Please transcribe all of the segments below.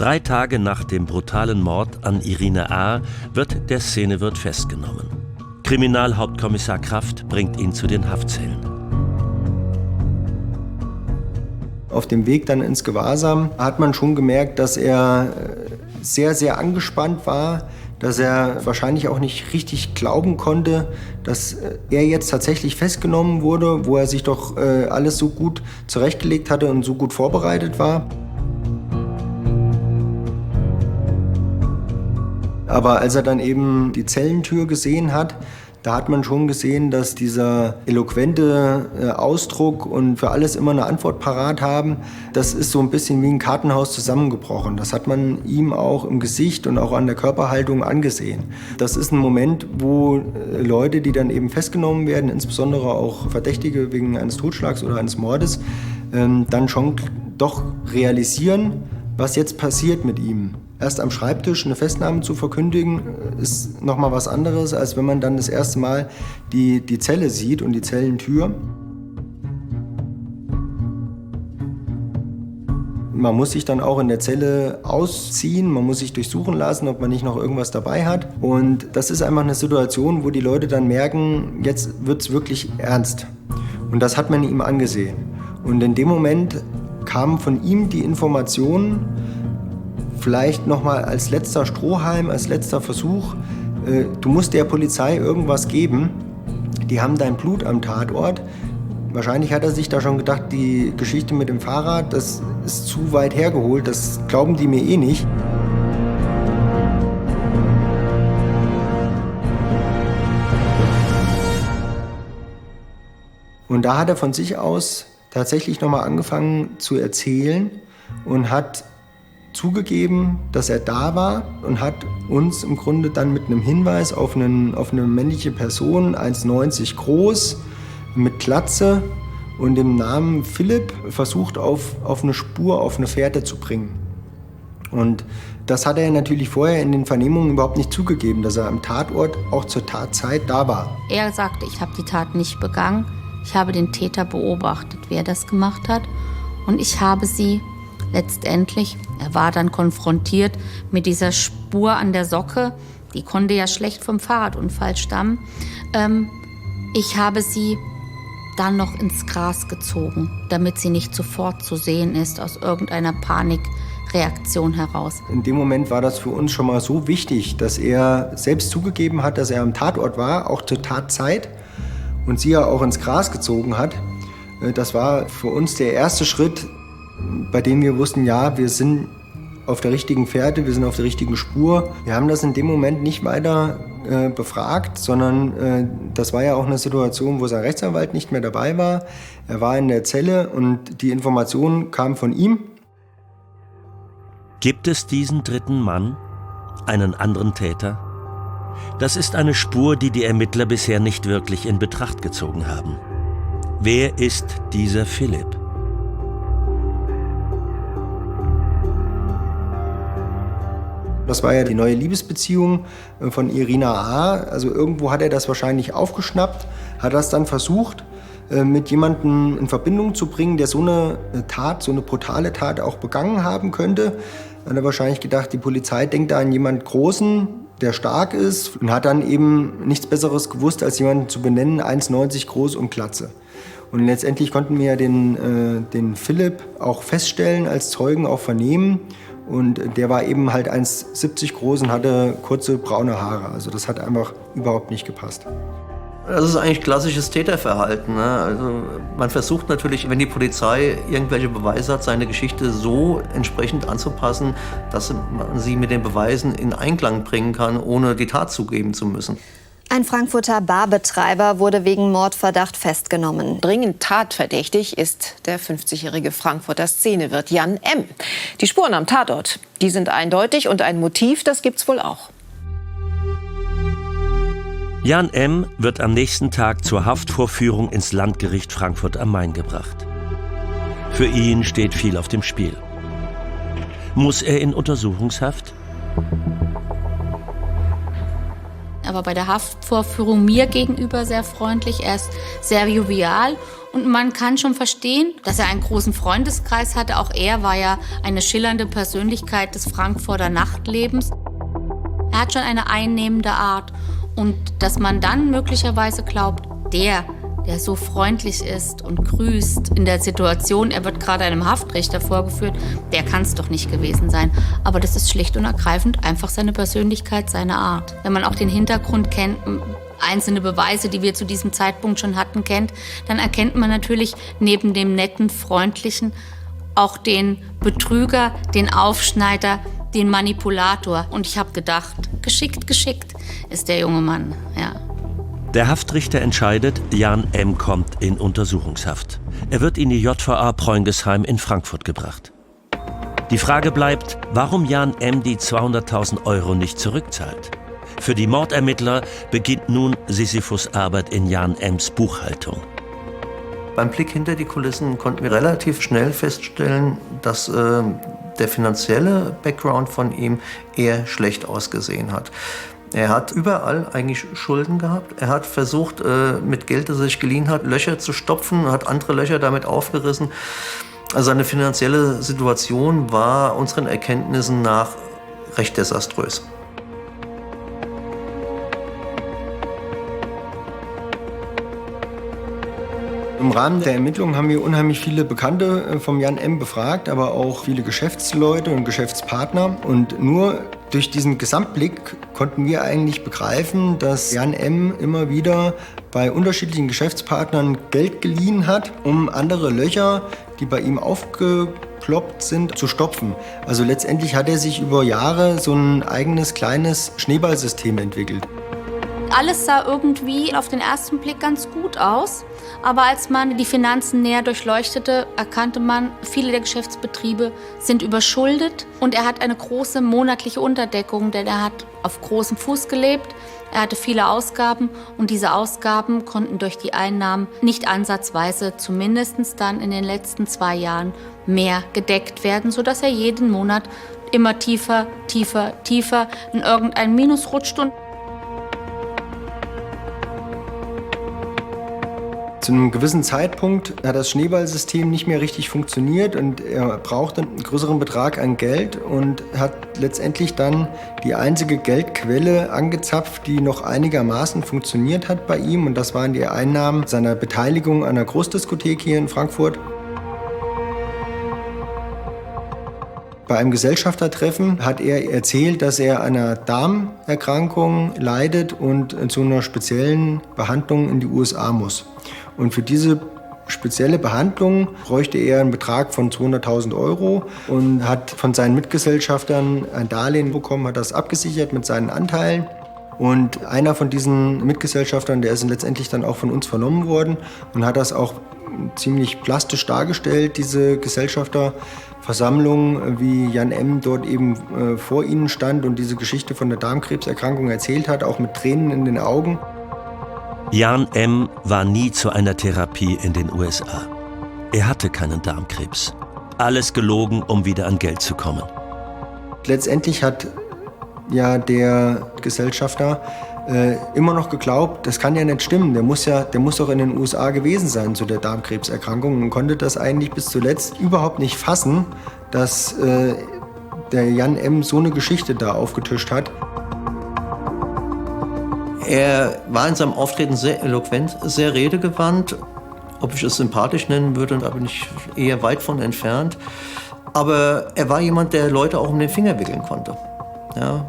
3 Tage nach dem brutalen Mord an Irina A. wird der Szenewirt festgenommen. Kriminalhauptkommissar Kraft bringt ihn zu den Haftzellen. Auf dem Weg dann ins Gewahrsam hat man schon gemerkt, dass er sehr, sehr angespannt war, dass er wahrscheinlich auch nicht richtig glauben konnte, dass er jetzt tatsächlich festgenommen wurde, wo er sich doch alles so gut zurechtgelegt hatte und so gut vorbereitet war. Aber als er dann eben die Zellentür gesehen hat, da hat man schon gesehen, dass dieser eloquente Ausdruck und für alles immer eine Antwort parat haben, das ist so ein bisschen wie ein Kartenhaus zusammengebrochen. Das hat man ihm auch im Gesicht und auch an der Körperhaltung angesehen. Das ist ein Moment, wo Leute, die dann eben festgenommen werden, insbesondere auch Verdächtige wegen eines Totschlags oder eines Mordes, dann schon doch realisieren, was jetzt passiert mit ihm. Erst am Schreibtisch eine Festnahme zu verkündigen, ist nochmal was anderes, als wenn man dann das erste Mal die Zelle sieht und die Zellentür. Man muss sich dann auch in der Zelle ausziehen, man muss sich durchsuchen lassen, ob man nicht noch irgendwas dabei hat. Und das ist einfach eine Situation, wo die Leute dann merken, jetzt wird es wirklich ernst. Und das hat man ihm angesehen. Und in dem Moment kam von ihm die Information, vielleicht nochmal als letzter Strohhalm, als letzter Versuch, du musst der Polizei irgendwas geben. Die haben dein Blut am Tatort. Wahrscheinlich hat er sich da schon gedacht, die Geschichte mit dem Fahrrad, das ist zu weit hergeholt, das glauben die mir eh nicht. Und da hat er von sich aus tatsächlich nochmal angefangen zu erzählen und hat zugegeben, dass er da war und hat uns im Grunde dann mit einem Hinweis auf eine männliche Person, 1,90 groß, mit Glatze und dem Namen Philipp versucht auf eine Spur, auf eine Fährte zu bringen. Und das hat er natürlich vorher in den Vernehmungen überhaupt nicht zugegeben, dass er am Tatort auch zur Tatzeit da war. Er sagte, ich habe die Tat nicht begangen, ich habe den Täter beobachtet, wie er das gemacht hat und ich habe sie letztendlich, er war dann konfrontiert mit dieser Spur an der Socke, die konnte ja schlecht vom Fahrradunfall stammen. Ich habe sie dann noch ins Gras gezogen, damit sie nicht sofort zu sehen ist, aus irgendeiner Panikreaktion heraus. In dem Moment war das für uns schon mal so wichtig, dass er selbst zugegeben hat, dass er am Tatort war, auch zur Tatzeit, und sie ja auch ins Gras gezogen hat. Das war für uns der erste Schritt, bei dem wir wussten, ja, wir sind auf der richtigen Fährte, wir sind auf der richtigen Spur. Wir haben das in dem Moment nicht weiter befragt, sondern das war ja auch eine Situation, wo sein Rechtsanwalt nicht mehr dabei war. Er war in der Zelle und die Information kam von ihm. Gibt es diesen dritten Mann, einen anderen Täter? Das ist eine Spur, die die Ermittler bisher nicht wirklich in Betracht gezogen haben. Wer ist dieser Philipp? Das war ja die neue Liebesbeziehung von Irina A. Also irgendwo hat er das wahrscheinlich aufgeschnappt, hat das dann versucht, mit jemandem in Verbindung zu bringen, der so eine Tat, so eine brutale Tat auch begangen haben könnte. Dann hat er wahrscheinlich gedacht, die Polizei denkt da an jemanden Großen, der stark ist, und hat dann eben nichts Besseres gewusst, als jemanden zu benennen, 1,90 groß und Glatze. Und letztendlich konnten wir ja den Philipp auch feststellen, als Zeugen auch vernehmen. Und der war eben halt 1,70 groß und hatte kurze braune Haare. Also das hat einfach überhaupt nicht gepasst. Das ist eigentlich klassisches Täterverhalten, ne? Also man versucht natürlich, wenn die Polizei irgendwelche Beweise hat, seine Geschichte so entsprechend anzupassen, dass man sie mit den Beweisen in Einklang bringen kann, ohne die Tat zugeben zu müssen. Ein Frankfurter Barbetreiber wurde wegen Mordverdacht festgenommen. Dringend tatverdächtig ist der 50-jährige Frankfurter Szenewirt Jan M. Die Spuren am Tatort, die sind eindeutig und ein Motiv, das gibt's wohl auch. Jan M. wird am nächsten Tag zur Haftvorführung ins Landgericht Frankfurt am Main gebracht. Für ihn steht viel auf dem Spiel. Muss er in Untersuchungshaft? Er war bei der Haftvorführung mir gegenüber sehr freundlich, er ist sehr jovial Und man kann schon verstehen, dass er einen großen Freundeskreis hatte. Auch er war ja eine schillernde Persönlichkeit des Frankfurter Nachtlebens. Er hat schon eine einnehmende Art. Und dass man dann möglicherweise glaubt, der so freundlich ist und grüßt in der Situation, er wird gerade einem Haftrichter vorgeführt, der kann es doch nicht gewesen sein. Aber das ist schlicht und ergreifend einfach seine Persönlichkeit, seine Art. Wenn man auch den Hintergrund kennt, einzelne Beweise, die wir zu diesem Zeitpunkt schon hatten, kennt, dann erkennt man natürlich neben dem netten, freundlichen auch den Betrüger, den Aufschneider, den Manipulator. Und ich habe gedacht, geschickt ist der junge Mann, ja. Der Haftrichter entscheidet, Jan M. kommt in Untersuchungshaft. Er wird in die JVA Preungesheim in Frankfurt gebracht. Die Frage bleibt, warum Jan M. die 200.000 € nicht zurückzahlt. Für die Mordermittler beginnt nun Sisyphus-Arbeit in Jan M.'s Buchhaltung. Beim Blick hinter die Kulissen konnten wir relativ schnell feststellen, dass der finanzielle Background von ihm eher schlecht ausgesehen hat. Er hat überall eigentlich Schulden gehabt. Er hat versucht, mit Geld, das er sich geliehen hat, Löcher zu stopfen, hat andere Löcher damit aufgerissen. Also seine finanzielle Situation war unseren Erkenntnissen nach recht desaströs. Im Rahmen der Ermittlungen haben wir unheimlich viele Bekannte vom Jan M. befragt, aber auch viele Geschäftsleute und Geschäftspartner. Und nur durch diesen Gesamtblick konnten wir eigentlich begreifen, dass Jan M. immer wieder bei unterschiedlichen Geschäftspartnern Geld geliehen hat, um andere Löcher, die bei ihm aufgeploppt sind, zu stopfen. Also letztendlich hat er sich über Jahre so ein eigenes kleines Schneeballsystem entwickelt. Alles sah irgendwie auf den ersten Blick ganz gut aus. Aber als man die Finanzen näher durchleuchtete, erkannte man, viele der Geschäftsbetriebe sind überschuldet. Und er hat eine große monatliche Unterdeckung, denn er hat auf großem Fuß gelebt. Er hatte viele Ausgaben und diese Ausgaben konnten durch die Einnahmen nicht ansatzweise, zumindest dann in den letzten 2 Jahren, mehr gedeckt werden, sodass er jeden Monat immer tiefer in irgendein Minus rutscht. Und zu einem gewissen Zeitpunkt hat das Schneeballsystem nicht mehr richtig funktioniert und er brauchte einen größeren Betrag an Geld und hat letztendlich dann die einzige Geldquelle angezapft, die noch einigermaßen funktioniert hat bei ihm. Und das waren die Einnahmen seiner Beteiligung an einer Großdiskothek hier in Frankfurt. Bei einem Gesellschaftertreffen hat er erzählt, dass er an einer Darmerkrankung leidet und zu einer speziellen Behandlung in die USA muss. Und für diese spezielle Behandlung bräuchte er einen Betrag von 200.000 € und hat von seinen Mitgesellschaftern ein Darlehen bekommen, hat das abgesichert mit seinen Anteilen. Und einer von diesen Mitgesellschaftern, der ist letztendlich dann auch von uns vernommen worden und hat das auch ziemlich plastisch dargestellt, diese Gesellschafterversammlung, wie Jan M. dort eben vor ihnen stand und diese Geschichte von der Darmkrebserkrankung erzählt hat, auch mit Tränen in den Augen. Jan M. war nie zu einer Therapie in den USA. Er hatte keinen Darmkrebs. Alles gelogen, um wieder an Geld zu kommen. Letztendlich hat ja der Gesellschafter immer noch geglaubt, das kann ja nicht stimmen. Der muss doch in den USA gewesen sein zu der Darmkrebserkrankung und konnte das eigentlich bis zuletzt überhaupt nicht fassen, dass der Jan M. so eine Geschichte da aufgetischt hat. Er war in seinem Auftreten sehr eloquent, sehr redegewandt. Ob ich es sympathisch nennen würde, da bin ich eher weit von entfernt. Aber er war jemand, der Leute auch um den Finger wickeln konnte. Ja,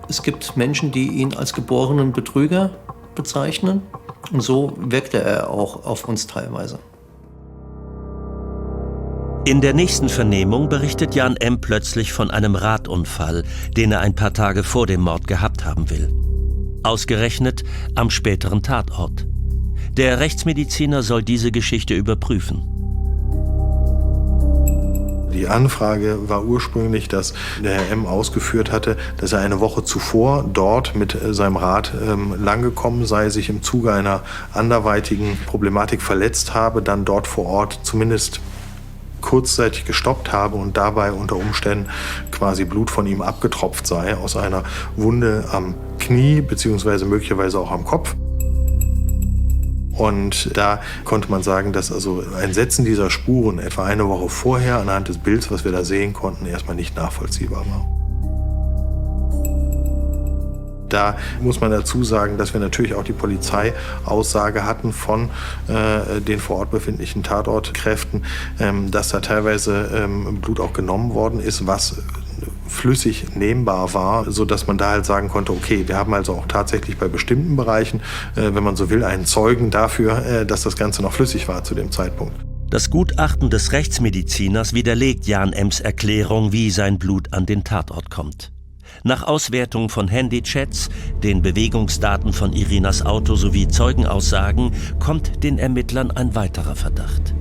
es gibt Menschen, die ihn als geborenen Betrüger bezeichnen. Und so wirkte er auch auf uns teilweise. In der nächsten Vernehmung berichtet Jan M. plötzlich von einem Radunfall, den er ein paar Tage vor dem Mord gehabt haben will. Ausgerechnet am späteren Tatort. Der Rechtsmediziner soll diese Geschichte überprüfen. Die Anfrage war ursprünglich, dass der Herr M. ausgeführt hatte, dass er eine Woche zuvor dort mit seinem Rad langgekommen sei, sich im Zuge einer anderweitigen Problematik verletzt habe, dann dort vor Ort zumindest kurzzeitig gestoppt habe und dabei unter Umständen quasi Blut von ihm abgetropft sei aus einer Wunde am Knie bzw. möglicherweise auch am Kopf. Und da konnte man sagen, dass also ein Setzen dieser Spuren etwa eine Woche vorher anhand des Bilds, was wir da sehen konnten, erstmal nicht nachvollziehbar war. Da muss man dazu sagen, dass wir natürlich auch die Polizeiaussage hatten von den vor Ort befindlichen Tatortkräften, dass da teilweise Blut auch genommen worden ist, was flüssig nehmbar war, sodass man da halt sagen konnte, okay, wir haben also auch tatsächlich bei bestimmten Bereichen, wenn man so will, einen Zeugen dafür, dass das Ganze noch flüssig war zu dem Zeitpunkt. Das Gutachten des Rechtsmediziners widerlegt Jan M.'s Erklärung, wie sein Blut an den Tatort kommt. Nach Auswertung von Handychats, den Bewegungsdaten von Irinas Auto sowie Zeugenaussagen kommt den Ermittlern ein weiterer Verdacht.